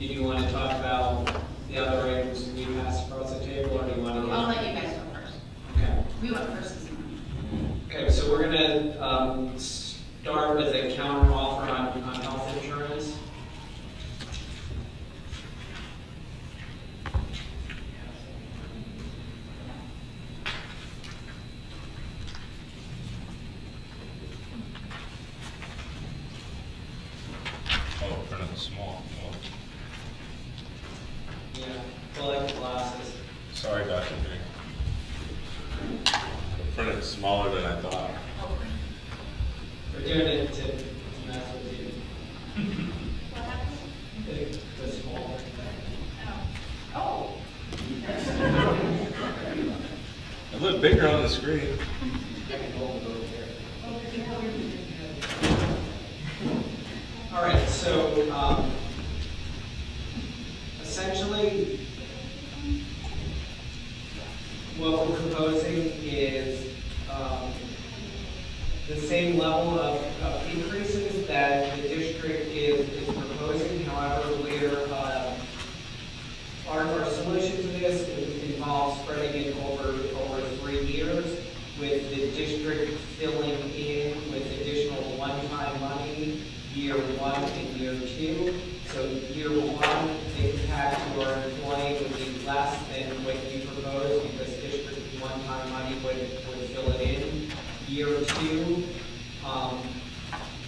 Did you want to talk about the other items we passed across the table, or do you want to? I'll let you guys go first. Okay. We went first this morning. Okay, so we're gonna start with a counter offer on health insurance. Oh, printed small. Oh, Yeah, collect glasses. sorry, Dr. J. Printed smaller than I thought. We're doing it to mess with you. What happened? The small. Oh. It looked bigger on the screen. All right, so essentially, what we're proposing is the same level of increases that the district is proposing. However, our solution to this involves spreading it over 3 years, with the district filling in with additional one-time money year 1 and year 2. So year 1, the impact to our employee would be less than what you proposed, because district one-time money would fill it in. Year 2,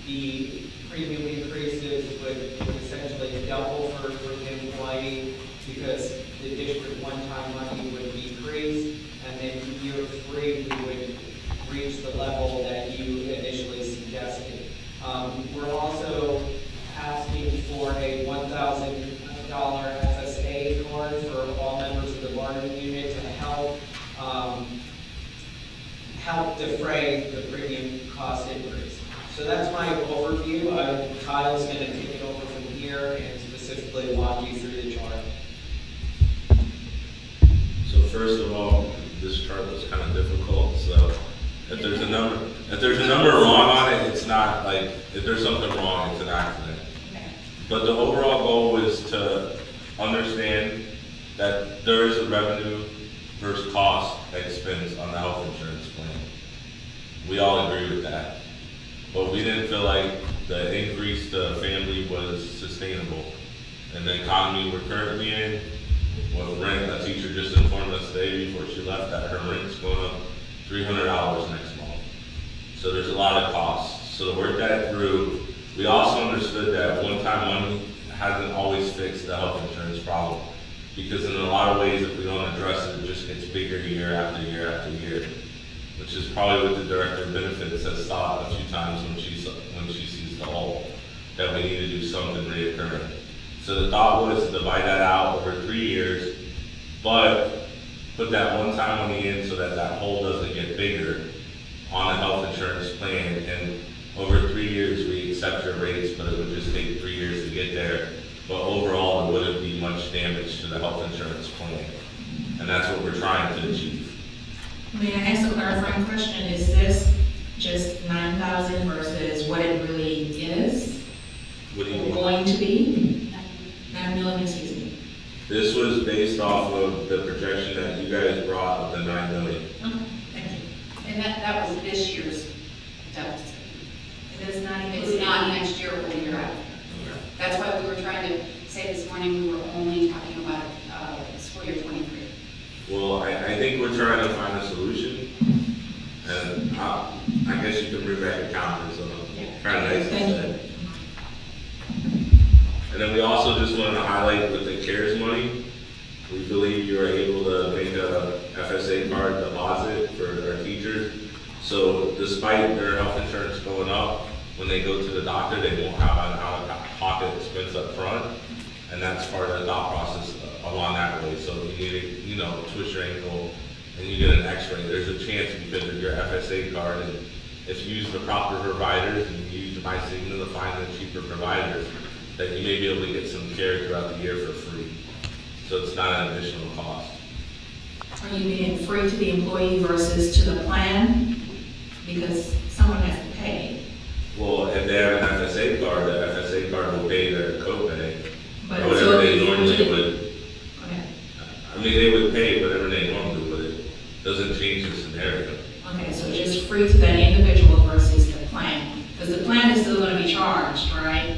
the premium increases would essentially double for the employee, because the district one-time money would decrease. And then year 3, we would reach the level that you initially suggested. We're also asking for a $1,000 FSA card for all members of the bargaining unit to help defray the premium cost increase. So that's my overview. Kyle's going to take it over from here and specifically walk you through the chart. So first of all, this chart was kind of difficult, so if there's a number wrong on it, it's not like, if there's something wrong, it's an accident. But the overall goal was to understand that there is a revenue versus cost expense on the health insurance plan. We all agree with that. But we didn't feel like the increase to family was sustainable. And the economy we're currently in, with rent, a teacher just informed us today before she left that her rent's going up $300 next month. So there's a lot of costs. So to work that through, we also understood that one-time money hasn't always fixed the health insurance problem. Because in a lot of ways, if we don't address it, it just gets bigger year after year after year. Which is probably what the director of benefits has thought a few times when she sees the whole, that we need to do something reoccurring. So the thought was to divide that out over 3 years, but put that one-time money in so that that hole doesn't get bigger on a health insurance plan. And over 3 years, we accept your rates, but it would just take 3 years to get there. But overall, there wouldn't be much damage to the health insurance plan. And that's what we're trying to achieve. May I ask a clarifying question? Is this just 9,000 versus what it really is? What do you Or mean? going to be? 9 million, excuse me. This was based off of the projection that you guys brought of the 9 million. Okay, thank you. And that was this year's deficit. It is not even. It's not next year or the year after. That's why we were trying to say this morning, we were only talking about school year 23. Well, I think we're trying to find a solution, and I guess you can bring back a counter, so kind of nice to Thank say. And then we also just wanted to highlight with the CARES money, we believe you are able to make a FSA card deposit for our teachers. So despite their health insurance going up, when they go to the doctor, they won't have an out-of-pocket expense up front. And that's part of the thought process along that way. So if you need to, twist your ankle and you get an x-ray, there's a chance because of your FSA card, and if you use the proper providers and you use my signal to find the cheaper providers, that you may be able to get some care throughout the year for free. So it's not an additional cost. Are you being free to the employee versus to the plan? Because someone has to pay. Well, if they have an FSA card, the FSA card will pay their copay. But or whatever so they scenario. Okay, so it's just free to that individual versus the plan, because the plan is still gonna be charged, right?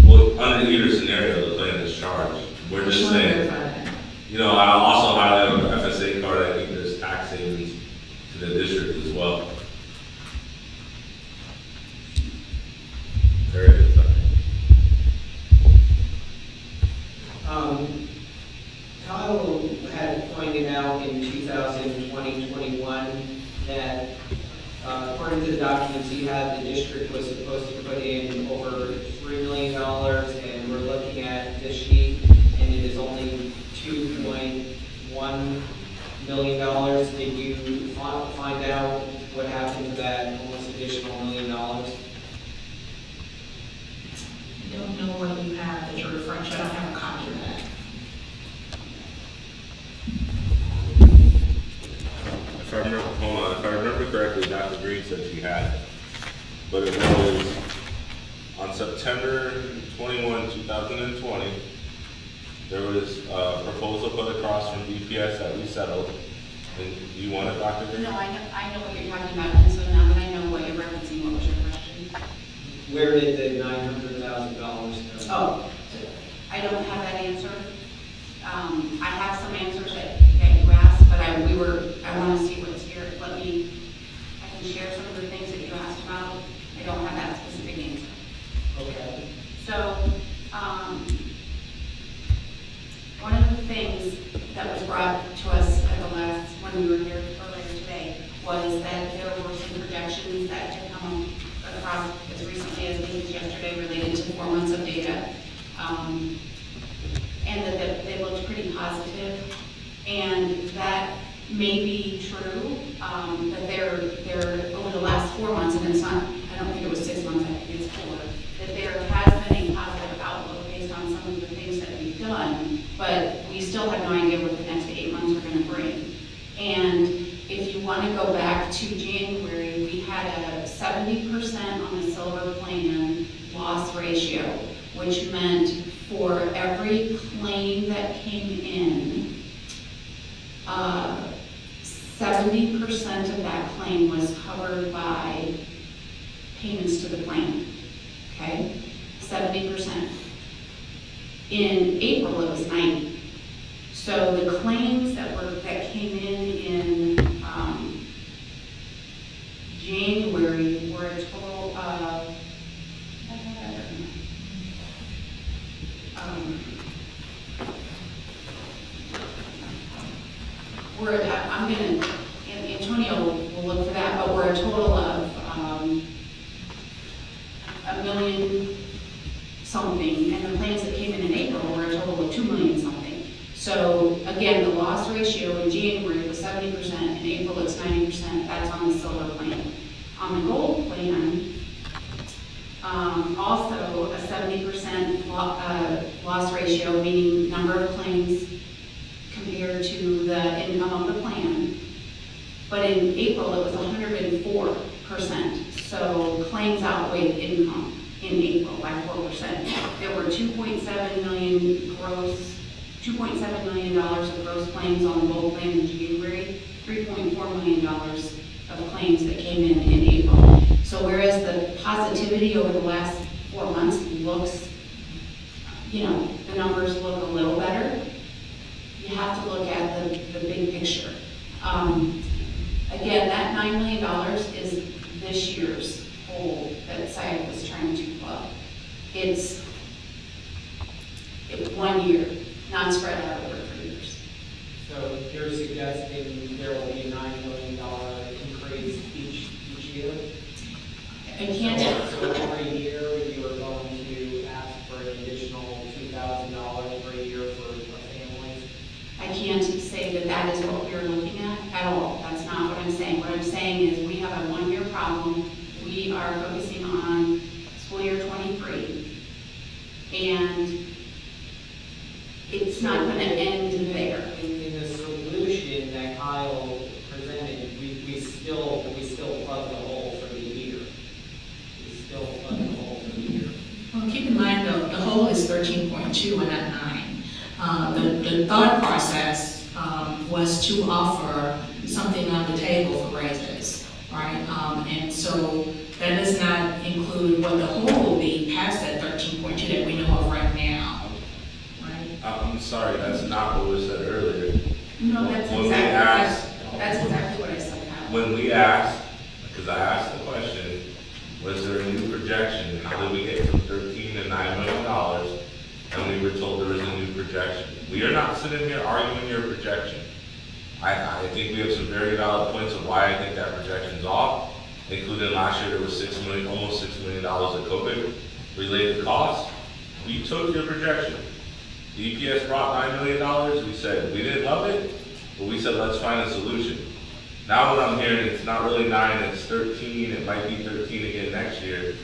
Well, under either scenario, the plan is charged. We're just Just wanna saying, verify that. you know, I also highlight on the FSA card, I think there's tax savings to the district as well. Very good. Kyle had pointed out in 2020-21 that according to the documents he had, the district was supposed to put in over $3 million, and we're looking at this sheet, and it is only $2.1 million. Did you find out what happened to that almost additional $1 million? I don't know what you have that you're referring to, I don't have a copy of that. If I remember correctly, Dr. Green said she had it. But it was on September 21, 2020, there was a proposal put across from DPS that we settled. And you want it, Dr. Green? No, I know what you're talking about, and so now that I know what you're referencing, what was your question? Where did the $900,000 go? Oh, I don't have that answer. I have some answers that you asked, but I want to see what's here. I can share some of the things that you asked about. I don't have that specific answer. Okay. So, one of the things that was brought to us at the last, when we were here earlier today, was that there were some projections that had come across as recently as yesterday related to 4 months of data. And that they looked pretty positive, and that may be true, that they're over the last 4 months, and it's not, I don't think it was 6 months, I think it's 4, that there has been a positive outlook based on some of the things that we've done, but we still have no idea what the next 8 months are gonna bring. And if you wanna go back to January, we had a 70% on the silver plan loss ratio, which meant for every claim that came in, 70% of that claim was covered by payments to the plan, okay? 70%. In April, it was 90. So the claims that came in January were a total of, Antonio will look for that, but we're a total of $1 million something, and the claims that came in April were a total of $2 million something. So again, the loss ratio in January was 70%, in April it's 90%, that's on the silver plan. On the gold plan, also a 70% loss ratio, meaning number of claims compared to the income of the plan. But in April, it was 104%. So claims outweighed income in April by 4%. There were $2.7 million of gross claims on the gold plan in January, $3.4 million of claims that came in April. So whereas the positivity over the last 4 months looks, the numbers look a little better, you have to look at the big picture. Again, that $9 million is this year's hole that SIAC was trying to plug. It's 1 year, not spread out over 3 years. So you're suggesting there will be a $9 million increase each year? I can't. So every year you are going to ask for an additional $2,000 per year for families? I can't say that is what we're looking at all. That's not what I'm saying. What I'm saying is we have a 1-year problem. We are focusing on school year 23. And it's not going to end there. In the solution that Kyle presented, we still plug the hole for the year. We still plug the hole for the year. Well, keep in mind, the whole is 13.2 and not 9. The thought process was to offer something on the table for raises, right? And so that does not include what the whole will be past that 13.2 that we know of right now, right? I'm sorry, that's not what was said earlier. No, that's When we exactly, asked- that's exactly what I said, Kyle. When we asked, because I asked the question, was there a new projection? How did we get from 13 to $9 million? And we were told there was a new projection. We are not sitting here arguing your projection. I think we have some very valid points of why I think that projection's off, including last year there was almost $6 million of COVID-related costs. We took your projection. The EPS brought $9 million. We said we didn't love it, but we said let's find a solution. Now what I'm hearing, it's not really 9, it's 13. It might be 13 again next year.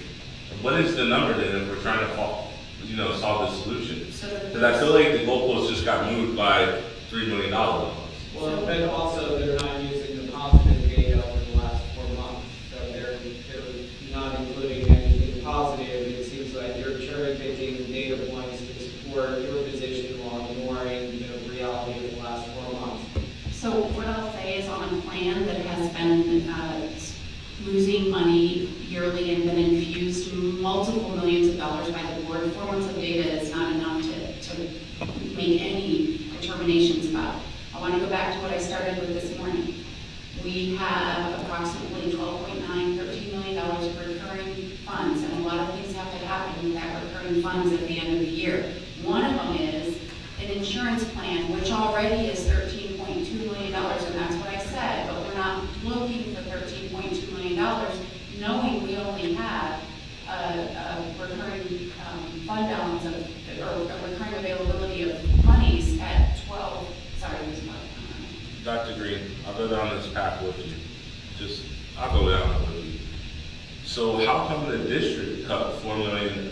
What is the number then if we're trying to solve the solution? Because I feel like the goalpost just got moved by $3 million. Well, but also they're not using the positive data over the last 4 months, so they're not including anything positive. It seems like you're cherry picking data points to support your position while ignoring the reality of the last 4 months. So what I'll say is on a plan that has been losing money yearly and been infused multiple millions of dollars by the board, 4 months of data is not enough to make any determinations about. I want to go back to what I started with this morning. We have approximately $12.9, $13 million of recurring funds, and a lot of things have to happen with that recurring funds at the end of the year. One of them is an insurance plan, which already is $13.2 million, and that's what I said, but we're not looking for $13.2 million, knowing we only have a recurring fund balance of, or a recurring availability of monies at 12, sorry, it was what? Dr. Green, I'll go down this path with you. I'll go down it with you. So how come the district cut $4 million?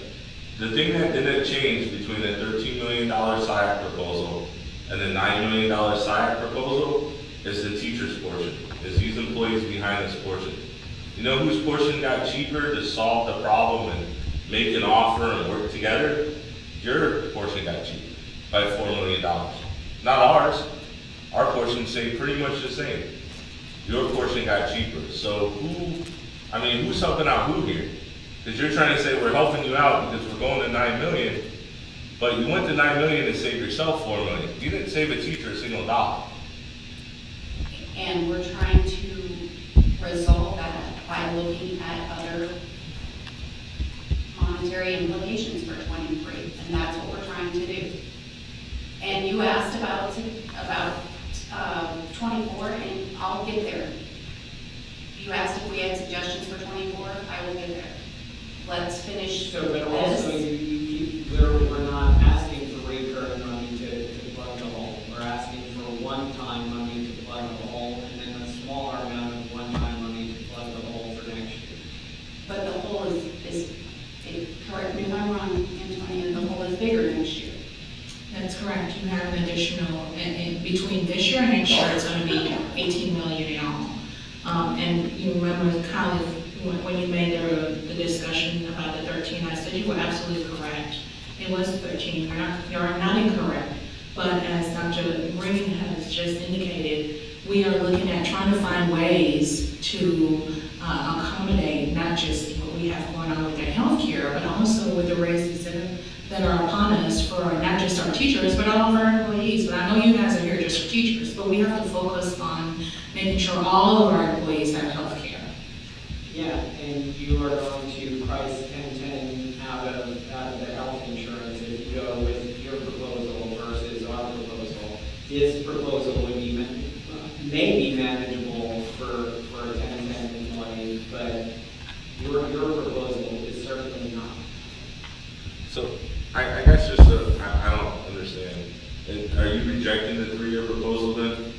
The thing that didn't change between the $13 million SIAC proposal and the $9 million SIAC proposal is the teacher's portion, is these employees behind this portion. You know whose portion got cheaper to solve the problem and make an offer and work together? Your portion got cheaper by $4 million. Not ours. Our portion stayed pretty much the same. Your portion got cheaper. So who's helping out who here? Because you're trying to say we're helping you out because we're going to 9 million, but you went to 9 million to save yourself 4 million. You didn't save a teacher a single dollar. And we're trying to resolve that by looking at other monetary implications for 23, and that's what we're trying to do. And you asked about 24, and I'll get there. You asked if we had suggestions for 24, I will get there. Let's finish So, but this. also we're not asking for recurring money to plug the hole. We're asking for one-time money to plug the hole, and then a smaller amount of one-time money to plug the hole for next year. But the hole is correct me if I'm wrong, Antonia, the hole is bigger next year. That's correct. You have an additional, and between this year and next year, it's going to be 18 million in all. And you remember, Kyle, when you made the discussion about the 13, I said you were absolutely correct. It was 13. You're not incorrect. But as Dr. Green has just indicated, we are looking at trying to find ways to accommodate not just what we have going on with their healthcare, but also with the raises that are upon us for not just our teachers, but all of our employees. But I know you guys are here just for teachers, but we have to focus on making sure all of our employees have health care. Yeah, and you are going to price 1010 out of the health insurance if you go with your proposal versus our proposal. This proposal would be, may be manageable for a 1010 employee, but your proposal is certainly not. So I guess I don't understand. Are you rejecting the 3-year proposal then?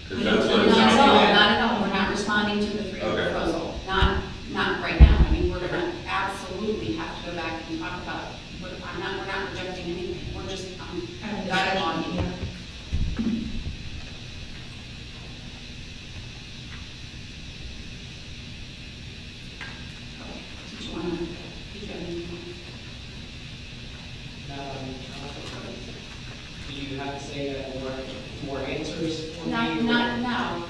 Because that's what it Not sounds at all, like. not at all. We're not responding to the 3-year Okay. proposal. Not right now. I mean, we're gonna absolutely have to go back and talk about, we're not rejecting anything. We're just, dialoguing. Yeah. Did you wanna, did you have anything? Do you have to say that more answers for me? Not now.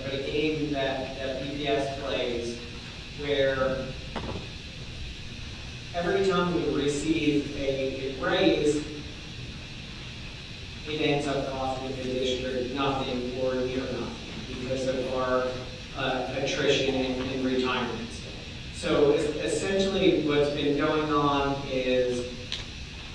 but a game that BPS plays where every time we receive a raise, it ends up costing the district nothing or near nothing because of our attrition and retirements. So essentially what's been going on is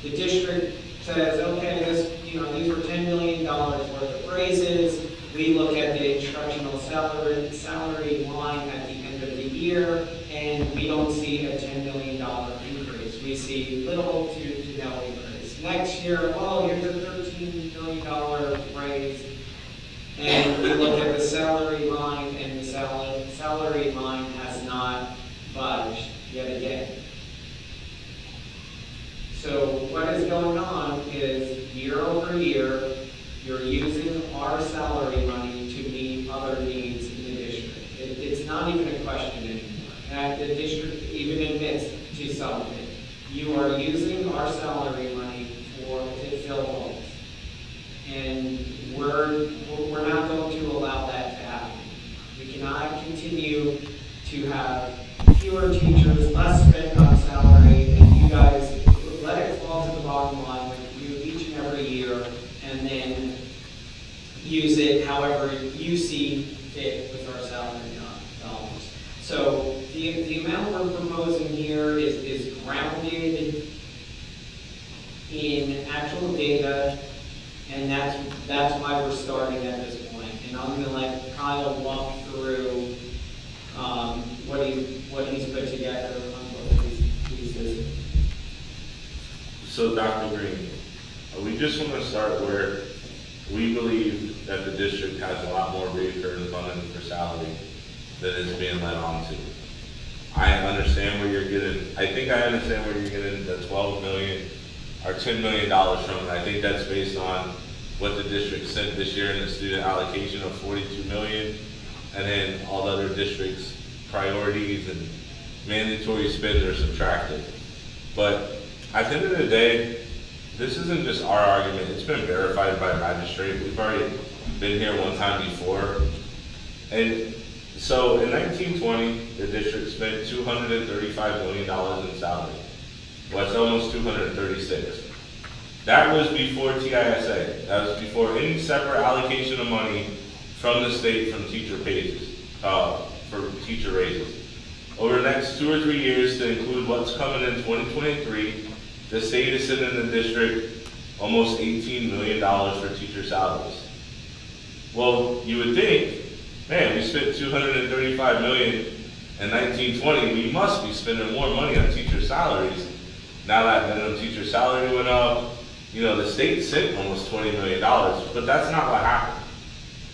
the district says, okay, these were $10 million worth of raises. We look at the instructional salary line at the end of the year, and we don't see a $10 million increase. We see little to no increase. Next year, oh, here's a $13 million raise, and we look at the salary line, and the salary line has not budged yet again. So what is going on is year over year, you're using our salary money to meet other needs in the district. It's not even a question anymore. And the district even admits to some of it. You are using our salary money to fill holes. And we're not going to allow that to happen. We cannot continue to have fewer teachers, less spend on salary, and you guys let it fall to the bottom line like you do each and every year, and then use it however you see fit with our salary dollars. So the amount we're proposing here is grounded in actual data, and that's why we're starting at this point. And I'm going to let Kyle walk through what he's put together on both of these pieces. So Dr. Green, we just want to start where we believe that the district has a lot more recurring funding for salary than is being let on to. I understand where you're getting, I think I understand where you're getting the $12 million or $10 million from, and I think that's based on what the district sent this year in the student allocation of $42 million, and then all the other districts' priorities and mandatory spend are subtracted. But at the end of the day, this isn't just our argument, it's been verified by a magistrate. We've already been here one time before. And so in 1920, the district spent $235 million in salary. Well, it's almost 236. That was before TISA. That was before any separate allocation of money from the state from teacher raises, for teacher raises. Over the next 2 or 3 years, to include what's coming in 2023, the state is sending the district almost $18 million for teacher salaries. Well, you would think, man, we spent $235 million in 1920, we must be spending more money on teacher salaries. Now that minimum teacher salary went up, the state sent almost $20 million, but that's not what happened.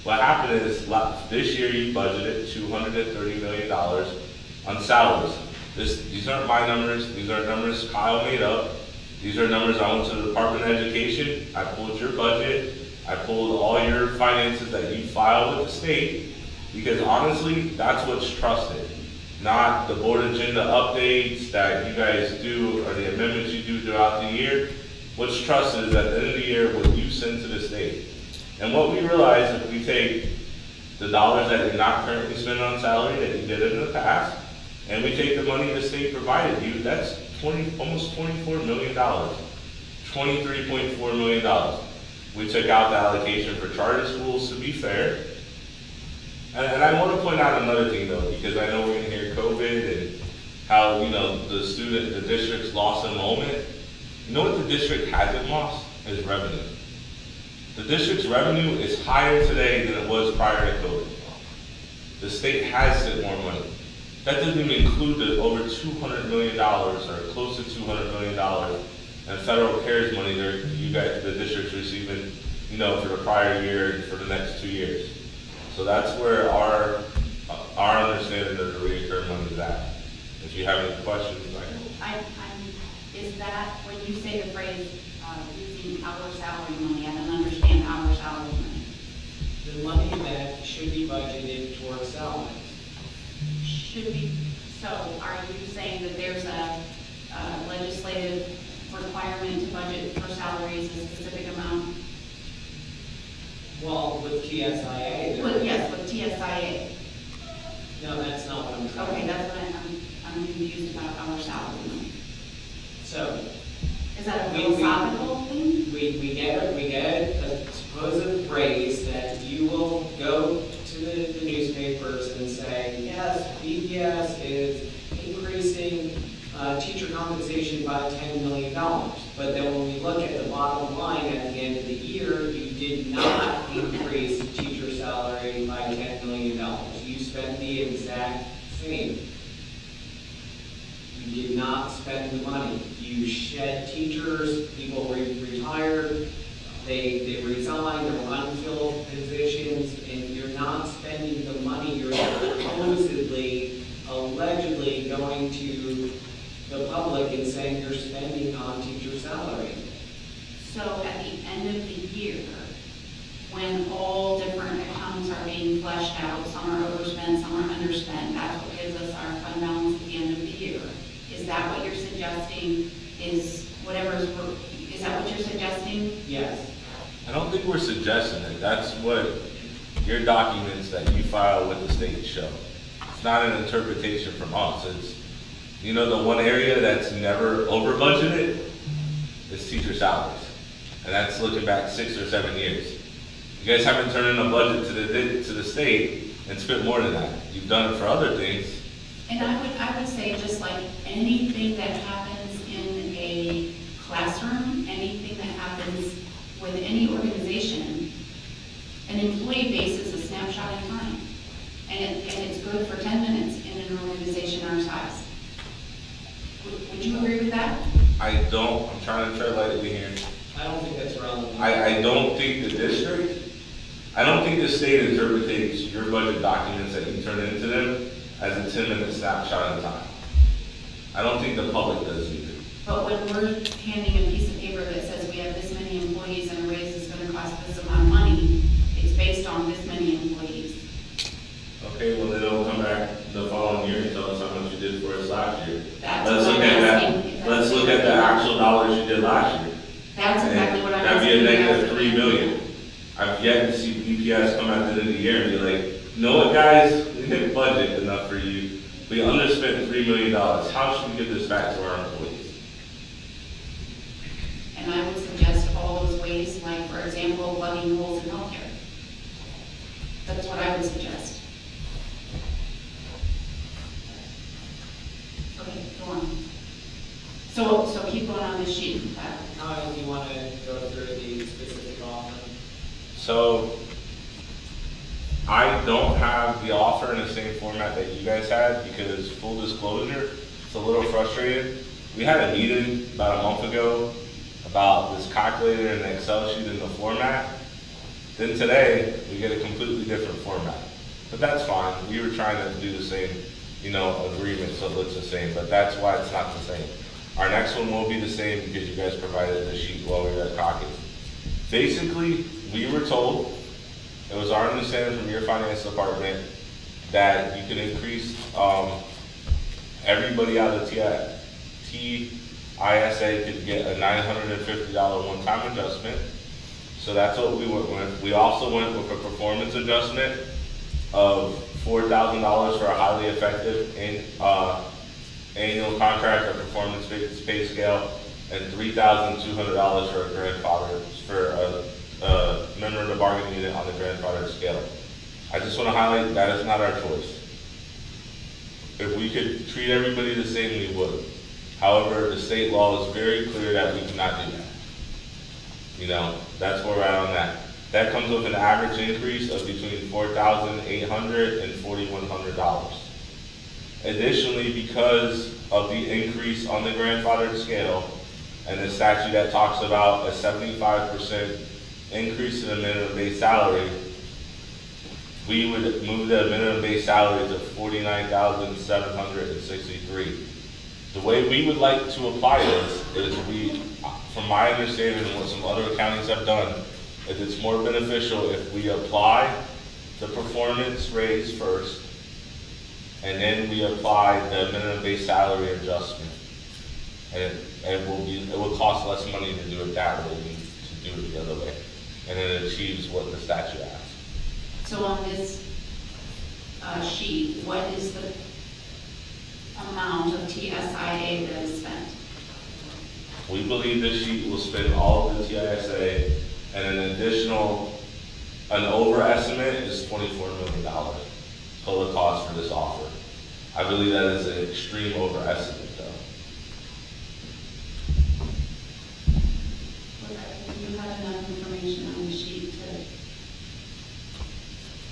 What happened is this year you budgeted $230 million on salaries. These aren't my numbers, these are numbers Kyle made up. These are numbers I went to the Department of Education, I pulled your budget, I pulled all your finances that you filed with the state, because honestly, that's what's trusted. Not the board agenda updates that you guys do or the amendments you do throughout the year. What's trusted is at the end of the year what you send to the state. And what we realize if we take the dollars that you're not currently spending on salary that you did in the past, and we take the money the state provided you, that's almost $24 million, $23.4 million. We took out the allocation for charter schools, to be fair. And I want to point out another thing though, because I know we're going to hear COVID and how, the district's lost enrollment. You know what the district hasn't lost? Is revenue. The district's revenue is higher today than it was prior to COVID. The state has sent more money. That doesn't even include the over $200 million or close to $200 million in federal CARES money the district's receiving, for the prior year and for the next 2 years. So that's where our understanding of the recurring money is at. If you have any questions, is that when you say the phrase using our salary money, I don't understand our salary money. The money that should be budgeted towards salaries. Should be, so are you saying that there's a legislative requirement to budget for salaries a specific amount? Well, with TSIA, Well, yes, with TSIA. No, that's not what I'm trying. Okay, that's what I'm confused about our salary. So, Is that a We- philosophical thing? we get a supposed raise that you will go to the newspapers and say, yes, BPS is increasing teacher compensation by $10 million. But then when we look at the bottom line at the end of the year, you did not increase teacher salary by $10 million. You spent the exact same. You did not spend the money. You shed teachers, people retired, they resigned, there were unfilled positions, and you're not spending the money you're supposedly, allegedly going to the public and saying you're spending on teacher salary. So at the end of the year, when all different accounts are being fleshed out, some are overspent, some are underspent, that's what gives us our fund balance at the end of the year. Is that what you're suggesting is is that what you're suggesting? Yes. I don't think we're suggesting it. That's what your documents that you file with the state show. It's not an interpretation from us. It's, you know, the one area that's never over budgeted is teacher salaries. And that's looking back 6 or 7 years. You guys haven't turned in a budget to the state and spent more than that. You've done it for other things. And I would say just like anything that happens in a classroom, anything that happens with any organization, an employee base is a snapshot in time. And it's good for 10 minutes in an organization our size. Would you agree with that? I don't, I'm trying to tread lightly here. I don't think that's relevant. I don't think I don't think the state interprets your budget documents that you turn into them as a 10-minute snapshot in time. I don't think the public does either. But when we're handing a piece of paper that says we have this many employees and a raise is going to cost this amount of money, it's based on this many employees. Okay, well then it'll come back the following year and tell us how much you did for us last year. That's Let's what look I'm at asking, that. if that's Let's look what at the you're actual dollars you did last year. That's exactly what I'm That'd asking. be a negative you. 3 million. I've yet to see BPS come at the end of the year and be like, you know what, guys, we didn't budget enough for you. We underspent $3 million. How should we give this back to our employees? And I would suggest all those ways, like, for example, plugging holes in healthcare. That's what I would suggest. Okay, go on. So keep going on this sheet. Kyle, do you want to go through the specific offer? So I don't have the offer in the same format that you guys had because, full disclosure, it's a little frustrating. We had a meeting about a month ago about this calculator and the Excel sheet in the format. Then today, we get a completely different format. But that's fine. We were trying to do the same, agreement so it looks the same, but that's why it's not the same. Our next one will be the same because you guys provided the sheet while we were at caucus. Basically, we were told, it was our understanding from your finance department, that you could increase everybody out of TISA could get a $950 one-time adjustment. So that's what we went with. We also went with a performance adjustment of $4,000 for a highly effective annual contract or performance-based pay scale, and $3,200 for a grandfather, for a member of the bargaining unit on the grandfather scale. I just want to highlight that is not our choice. If we could treat everybody the same, we would. However, the state law is very clear that we cannot do that. That's where we're at on that. That comes with an average increase of between $4,800 and $4,100. Additionally, because of the increase on the grandfathered scale and the statute that talks about a 75% increase in the minimum base salary, we would move the minimum base salary to $49,763. The way we would like to apply this is from my understanding and what some other counties have done, is it's more beneficial if we apply the performance raise first, and then we apply the minimum base salary adjustment. And it will cost less money to do it that way than to do it the other way. And it achieves what the statute asks. So on this sheet, what is the amount of TSIA that is spent? We believe this sheet will spend all of the TISA, and an overestimate is $24 million total cost for this offer. I believe that is an extreme overestimate though. Do you have enough information on the sheet to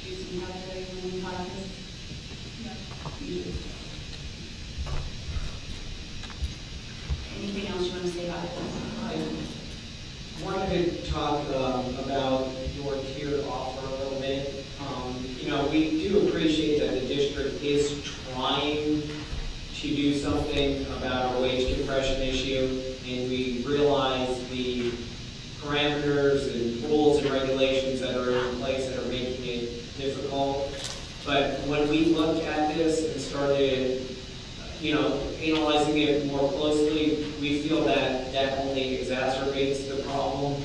do some calculating when you have this? You do. Anything else you want to say about it? I wanted to talk about your tiered offer a little bit. We do appreciate that the district is trying to do something about our wage compression issue, and we realize the parameters and rules and regulations that are in place that are making it difficult. But when we looked at this and started, analyzing it more closely, we feel that that only exacerbates the problem.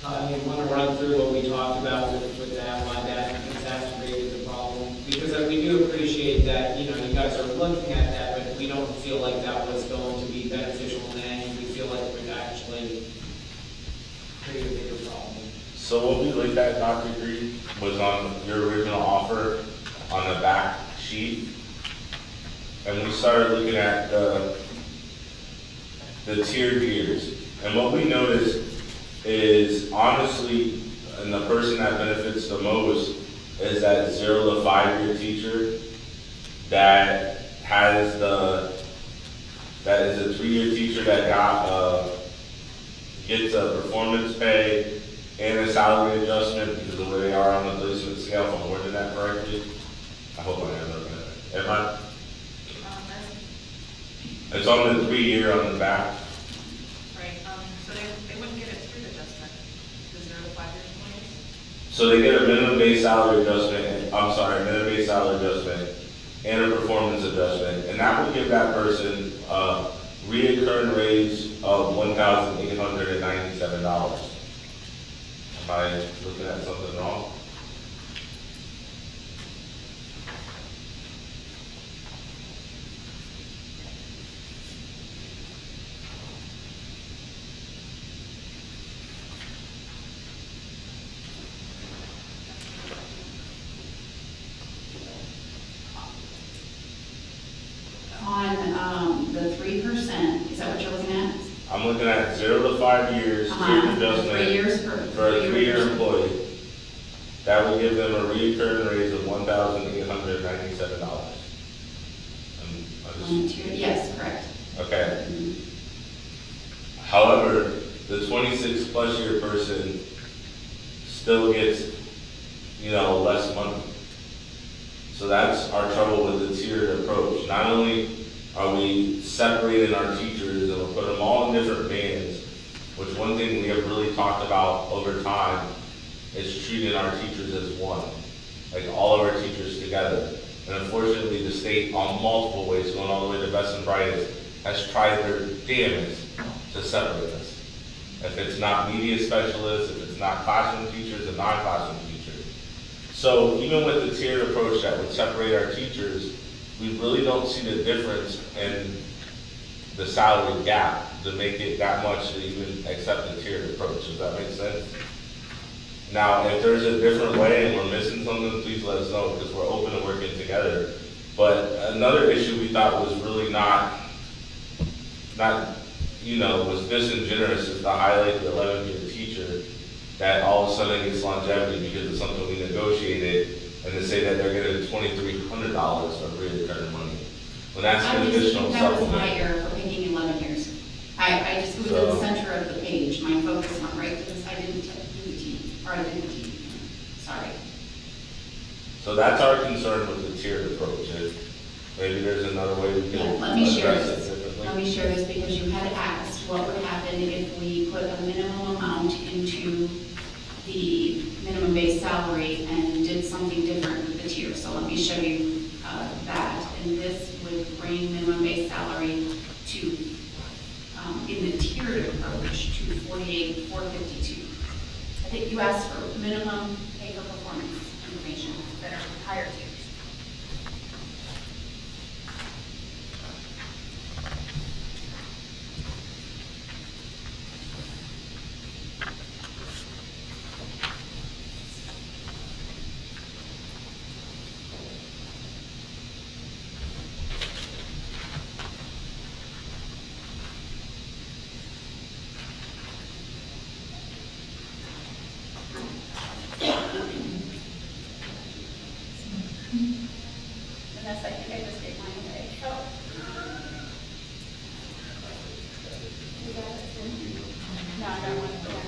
You want to run through what we talked about with that, why that exacerbated the problem? Because we do appreciate that, you guys are looking at that, but we don't feel like that was going to be beneficial in the end. We feel like it would actually create a bigger problem. So what we looked at, Dr. Green, was on your original offer on the back sheet. And we started looking at the tiered years. And what we noticed is, honestly, and the person that benefits the most is that 0 to 5 year teacher that is a 3-year teacher that gets a performance pay and a salary adjustment because of where they are on the placement scale, if I'm wording that correctly. I hope I am looking at it. Am I? It's on the 3-year on the back. Right, so they wouldn't get a tiered adjustment, the 0 to 5 year employees? So they get a minimum base salary adjustment, minimum base salary adjustment and a performance adjustment. And that would give that person a reoccurring raise of $1,897. Am I looking at something wrong? On the 3%, is that what you're looking at? I'm looking at 0 to 5 years adjustment 3 years for a 3-year employee. That would give them a recurring raise of $1,897. Yes, correct. Okay. However, the 26 plus year person still gets, less money. So that's our trouble with the tiered approach. Not only are we separating our teachers and we put them all in different bands, which one thing we have really talked about over time is treating our teachers as one, like all of our teachers together. And unfortunately, the state, on multiple ways, going all the way to best and brightest, has tried their damnedest to separate us. If it's not media specialists, if it's not classroom teachers and non-classroom teachers. So even with the tiered approach that would separate our teachers, we really don't see the difference in the salary gap to make it that much to even accept the tiered approach. Does that make sense? Now, if there's a different way and we're missing something, please let us know because we're open to working together. But another issue we thought was really was disingenuous is to highlight the 11-year teacher that all of a sudden gets longevity because of something we negotiated, and to say that they're getting $2,300 of recurring money. Well, that's an additional That was supplement. my error for picking 11 years. I just, it was in the center of the page, my focus went right to this, I didn't do the team, or I didn't team, sorry. So that's our concern with the tiered approach. Maybe there's another way we Yeah, can let me share address this. it differently. Let me share this because you had asked what would happen if we put a minimum amount into the minimum base salary and did something different with the tier. So let me show you that. And this would bring minimum base salary to, in the tiered approach, to $48,452. I think you asked for minimum pay for performance information. Better. higher tiers. Vanessa, I think I just gave mine away. Oh. You got it? No, I got one for that.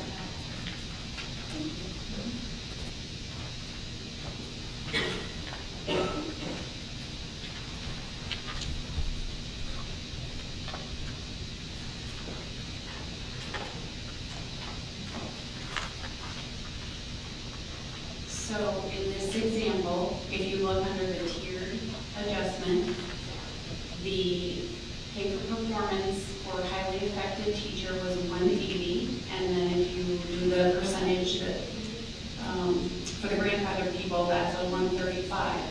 So in this example, if you look under the tiered adjustment, the pay for performance for highly effective teacher was 180, and then if you do the percentage that, for the grandfather people, that's a 135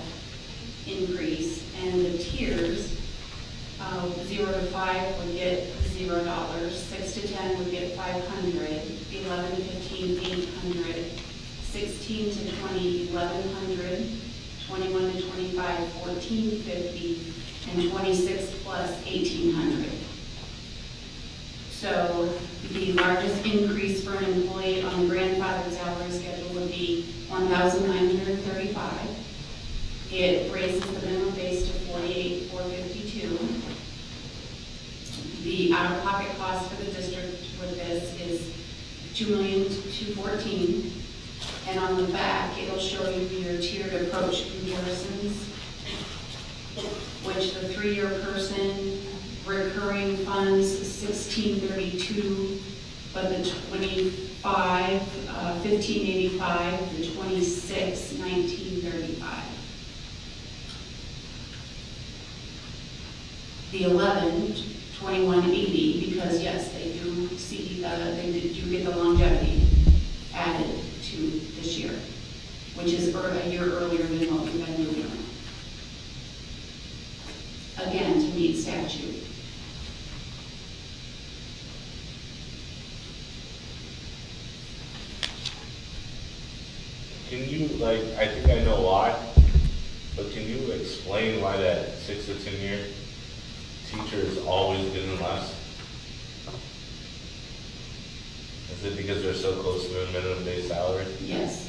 increase, and the tiers, 0 to 5 would get $0, 6 to 10 would get 500, 11 to 15, 800, 16 to 20, 1,100, 21 to 25, 1,450, and 26 plus 1,800. So the largest increase for an employee on the grandfather salary schedule would be 1,935. It raises the minimum base to 48,452. The out-of-pocket cost for the district with this is $2,214,000. And on the back, it'll show you your tiered approach comparisons, which the 3-year person recurring funds 1,632, but the 25, 1,585, the 26, 1,935. The 11, 2,180, because yes, they do see, they do get the longevity added to this year, which is a year earlier than what we've been doing. Again, to meet statute. Can you, like, I think I know why, but can you explain why that 6 to 10 year teacher is always getting less? Is it because they're so close to the minimum base salary? Yes.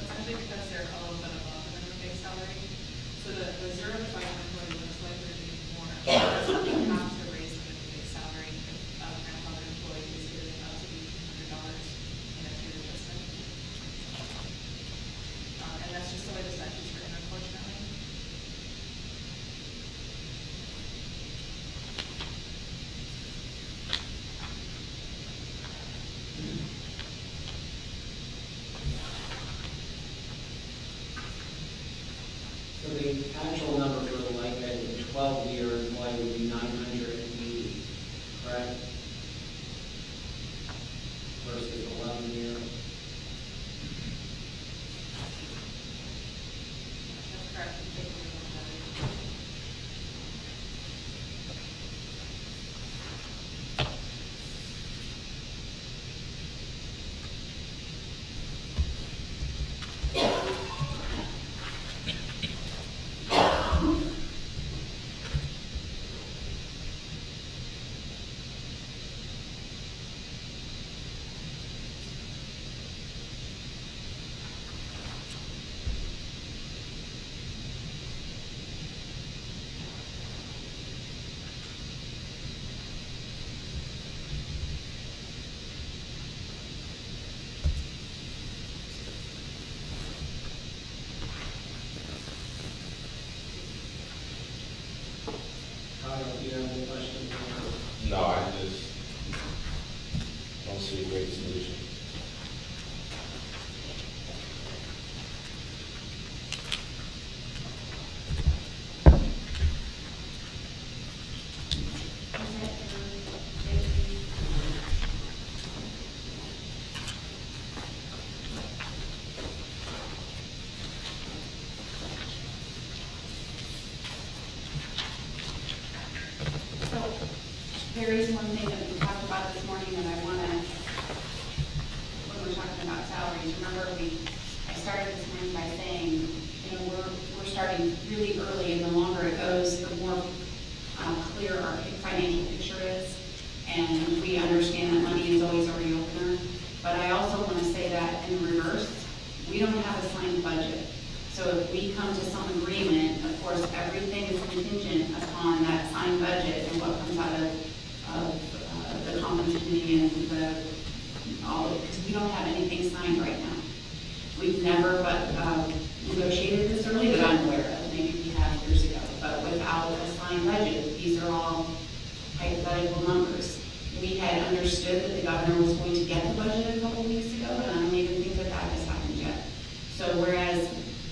It's actually because they're a little bit above the minimum base salary. So the 0 to 5 employee looks like they're doing more. You have to raise the minimum base salary if a grandfather employee is getting up to $1,800 in a tiered adjustment. And that's just the way the statute's written, unfortunately. So the actual number for like a 12-year employee would be 980, correct? Versus 11-year. That's correct. You take the longevity. Kyle, do you have any questions? No, I just don't see a great solution. there is one thing that we talked about this morning that I want to, when we're talking about salaries, remember I started this morning by saying, you know, we're starting really early, and the longer it goes, the more clear our financial picture is, and we understand that money is always a reopener. But I also want to say that in reverse, we don't have a signed budget. So if we come to some agreement, of course, everything is contingent upon that signed budget and what comes out of the conference committee and all of it, because we don't have anything signed right now. We've never negotiated this early that I'm aware of, maybe we have years ago, but without a signed budget, these are all hypothetical numbers. We had understood that the governor was going to get the budget a couple weeks ago, and I don't even think that has happened yet. So whereas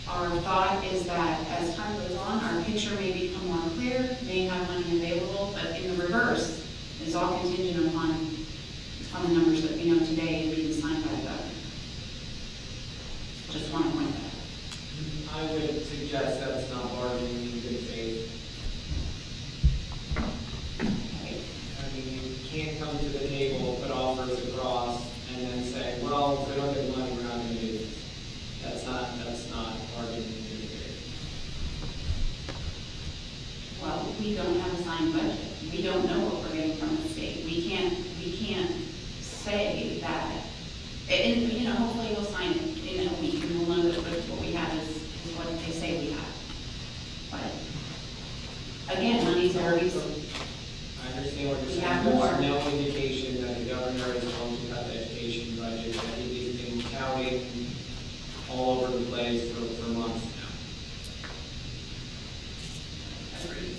our thought is that as time goes on, our picture may become more clear, may have money available, but in the reverse, it's all contingent upon the numbers that we know today and being signed by the governor. Just want to point that out. I would suggest that's not bargaining in good faith. I mean, you can't come to the table, put offers across, and then say, well, if we don't get the money, we're not gonna do this. That's not bargaining in good faith. Well, we don't have a signed budget. We don't know what we're getting from the state. We can't say that, and, you know, hopefully you'll sign it in a week, and we'll know that what we have is what they say we have. But, again, money's always, I understand what you're We saying. have more. There's no indication that the governor is going to cut the education budget. I think he's been touting all over the place for months now. agreed.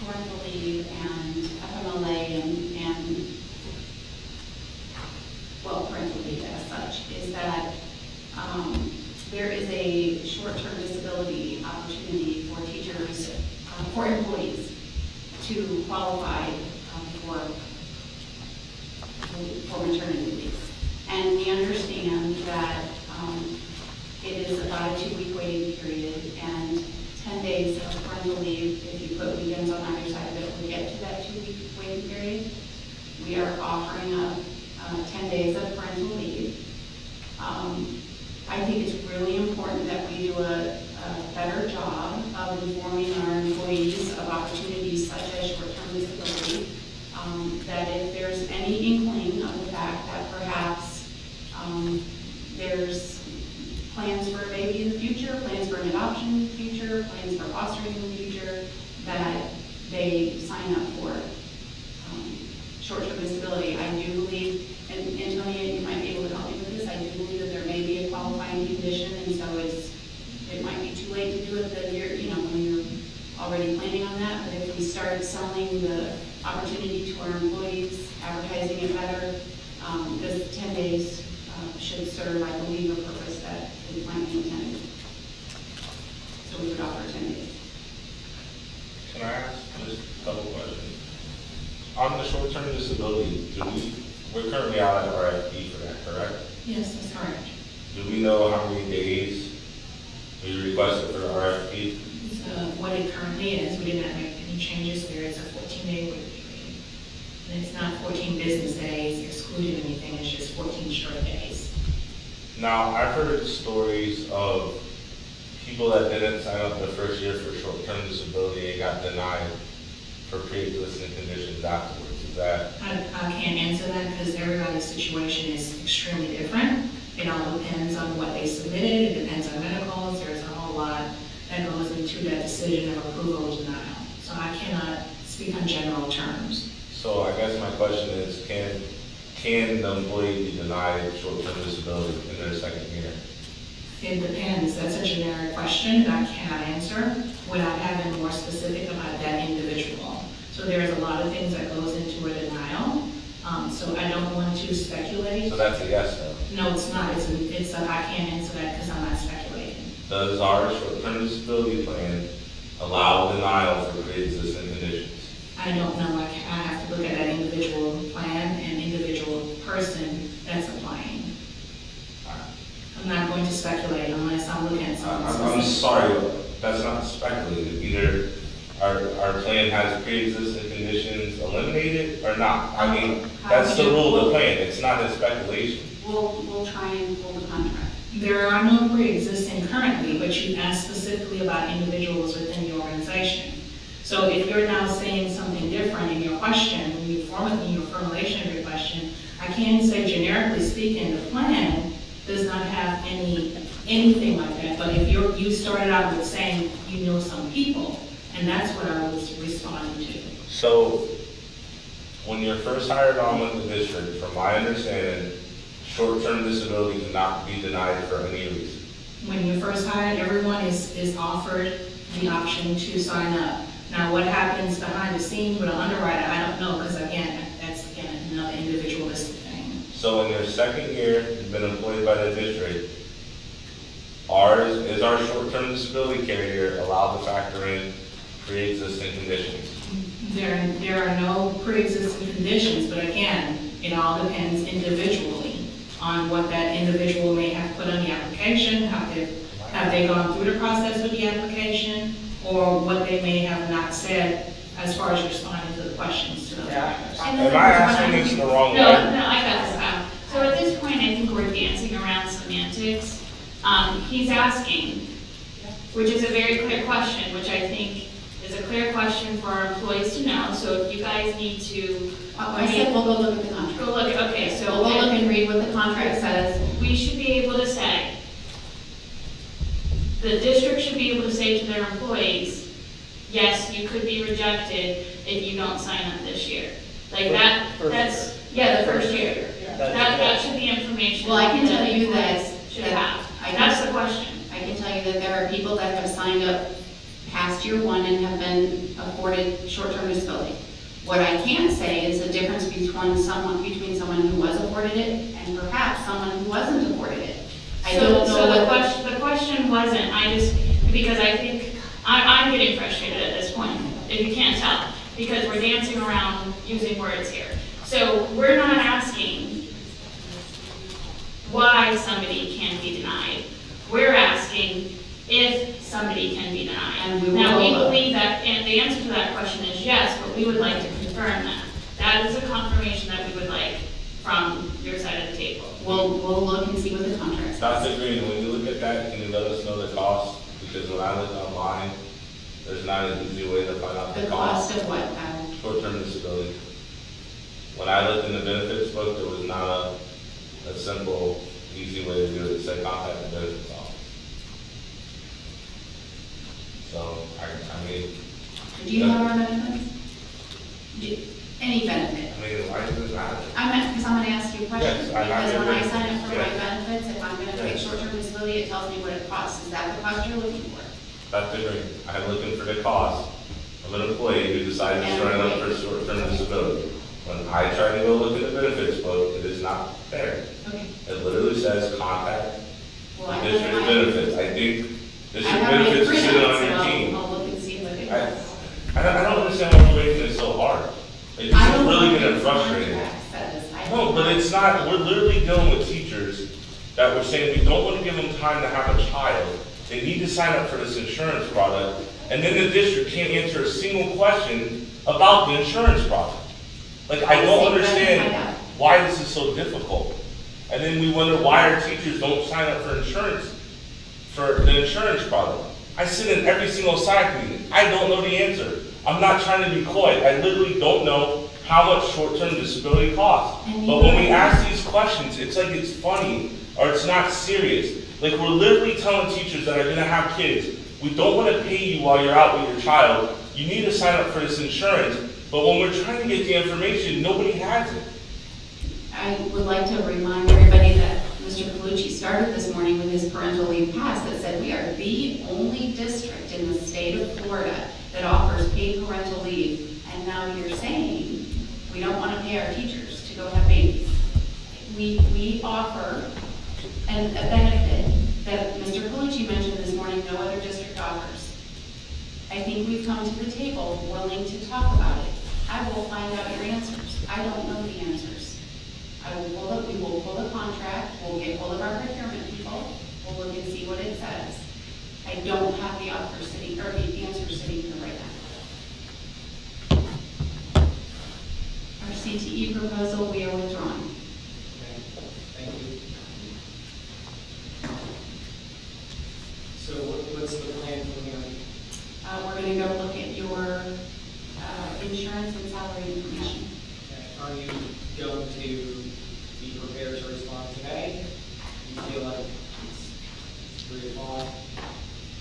Parental leave and FMLA and well, parental leave as such, is that there is a short-term disability opportunity for teachers, for employees to qualify for maternity leave. And we understand that it is about a 2-week waiting period, and 10 days of parental leave, if you put weekends on either side of it, will get to that 2-week waiting period. We are offering up 10 days of parental leave. I think it's really important that we do a better job of informing our employees of opportunities such as short-term disability. That if there's any inkling of the fact that perhaps there's plans for a baby in the future, plans for an adoption in the future, plans for fostering in the future, that they sign up for short-term disability. I do believe, and Antonia, you might be able to help me with this, I do believe that there may be a qualifying condition, and so it might be too late to do it the year, you know, when you're already planning on that, but if we start selling the opportunity to our employees, advertising it better, this 10 days should serve, I believe, a purpose that it might be intended. So we would offer 10 days. Can I ask just a couple questions? On the short-term disability, we're currently out at RFP for that, correct? Yes, that's correct. Do we know how many days we requested for the RFP? So what it currently is, we did not make any changes there. It's a 14-day wait period. And it's not 14 business days excluding anything, it's just 14 short days. Now, I've heard stories of people that didn't sign up the first year for short-term disability and got denied for pre-existing conditions afterwards. Is that? I can't answer that because everybody's situation is extremely different. It all depends on what they submitted, it depends on medicals, there's a whole lot that goes into that decision of approval or denial. So I cannot speak on general terms. So I guess my question is, can the employee be denied short-term disability in their second year? It depends. That's a generic question that I cannot answer without having more specific about that individual. So So there's a lot of things that goes into a denial. So I don't want to speculate. So that's a yes though. No, it's not. It's a I can't answer that because I'm not speculating. Does our short-term disability plan allow denial for pre-existing conditions? I don't know. I have to look at that individual plan and individual person that's applying. I'm not going to speculate unless I'm looking at something I'm specific. sorry, that's not speculative. Either our plan has pre-existing conditions eliminated or not. I mean, that's the rule of the plan. It's not a speculation. We'll try and pull the contract. There are no pre-existing currently, but you asked specifically about individuals within the organization. So if you're now saying something different in your question, in your formulation of your question, I can say generically speaking, the plan does not have anything like that. But if you started out with saying you know some people, and that's what I was responding to. So, when you're first hired on with the district, from my understanding, short-term disability cannot be denied for any reason. When you first hired, everyone is offered the option to sign up. Now, what happens behind the scenes with an underwriter, I don't know, because again, that's again another individualistic thing. So in your second year, you've been employed by the district, is our short-term disability carrier allowed to factor in pre-existing conditions? There are no pre-existing conditions, but again, it all depends individually on what that individual may have put on the application, have they gone through the process with the application, or what they may have not said as far as responding to the questions to those matters. Am I asking this the wrong No, way? I got this out. So at this point, I think we're dancing around semantics. He's asking, which is a very clear question, which I think is a clear question for our employees to know. So if you guys need to. I said we'll go look at the contract. Go look, okay, so. We'll go look and read what the contract says. We should be able to say, the district should be able to say to their employees, yes, you could be rejected if you don't sign up this year. Like that, that's, yeah, the first year. That should be information. Well, I can tell that you that- employees should that have. I can- That's the question. I can tell you that there are people that have signed up past year one and have been afforded short-term disability. What I can't say is the difference between someone who was afforded it and perhaps someone who wasn't afforded it. I don't know So what the question wasn't, because I think, I'm getting frustrated at this point, if you can't tell, because we're dancing around using words here. So we're not asking why somebody can be denied. We're asking if somebody can be denied. And we will Now, we look. believe that, and the answer to that question is yes, but we would like to confirm that. That is a confirmation that we would like from your side of the table. We'll look and see what the contract says. Dr. Green, when you look at that, can you let us know the cost? Because when I look online, there's not an easy way to find out The the cost cost. of what, Kyle? Short-term disability. When I looked in the benefits book, there was not a simple, easy way to do it. It said contact the benefits office. So, I mean, Do you have our benefits? Any benefit? why does it matter? Because I'm gonna ask you a question. Yes, I have Because your when I benefits. sign up for my Yes. benefits, if I'm gonna take Yes. short-term disability, it tells me what it costs. Is that the cost you're looking for? Dr. Green, I'm looking for the cost of an employee who decided to sign up for short-term disability. When I try to go look at the benefits book, it is not there. Okay. It literally says contact Well, I district have benefits. I think I district have my benefits is sitting printout, on your so team. I'll look and see what it I- is. I don't understand why we're making it so hard. It's I don't really know getting what the frustrating. contract says. I No, don't but know. it's not, we're literally dealing with teachers that we're saying we don't want to give them time to have a child. They need to sign up for this insurance product, and then the district can't answer a single question about the insurance product. Like, I don't understand why this is so difficult. And then we wonder why our teachers don't sign up for insurance, for the insurance product. I sit in every single SAC meeting. I don't know the answer. I'm not trying to be coy. I literally don't know how much short-term disability costs. But when we ask these questions, it's like it's funny or it's not serious. Like, we're literally telling teachers that are gonna have kids, we don't wanna pay you while you're out with your child. You need to sign up for this insurance. But when we're trying to get the information, nobody has it. I would like to remind everybody that Mr. Palucci started this morning with his parental leave pass that said we are the only district in the state of Florida that offers paid parental leave And now you're saying, we don't want to pay our teachers to go have babies. We offer a benefit that Mr. Calucci mentioned this morning, no other district offers. I think we've come to the table willing to talk about it. I will find out your answers. I don't know the answers. We will pull the contract, we'll get hold of our procurement people, we'll look and see what it says. I don't have the offer sitting, or the answer sitting here right now. Our CTE proposal, we are withdrawing. Okay, thank you. So what's the plan from here? We're gonna go look at your insurance and salary information. Are you going to be prepared to respond today? You feel like it's 3 o'clock?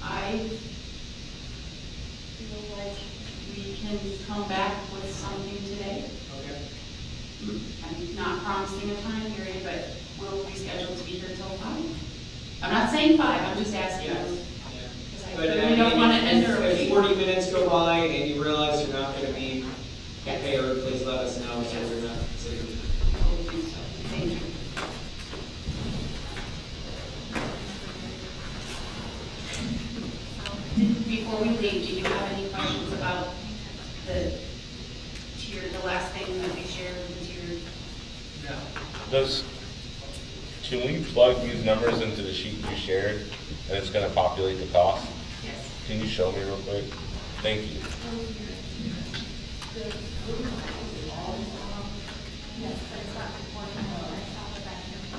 I feel like we can come back with something today. Okay. I'm not promising a time period, but we'll reschedule to be here till 5. I'm not saying 5, I'm just asking. Yeah. Because I But really don't want to enter a if week. 40 minutes go by and you realize you're not going to be Yes. prepared, please let us know so we're not sitting. Thank you. Before we leave, do you have any questions about the tier, the last thing that we shared with the tier? No. Can we plug these numbers into the sheet you shared, and it's gonna populate the cost? Yes. Can you show me real quick? Thank you. Yes, but it's not reporting.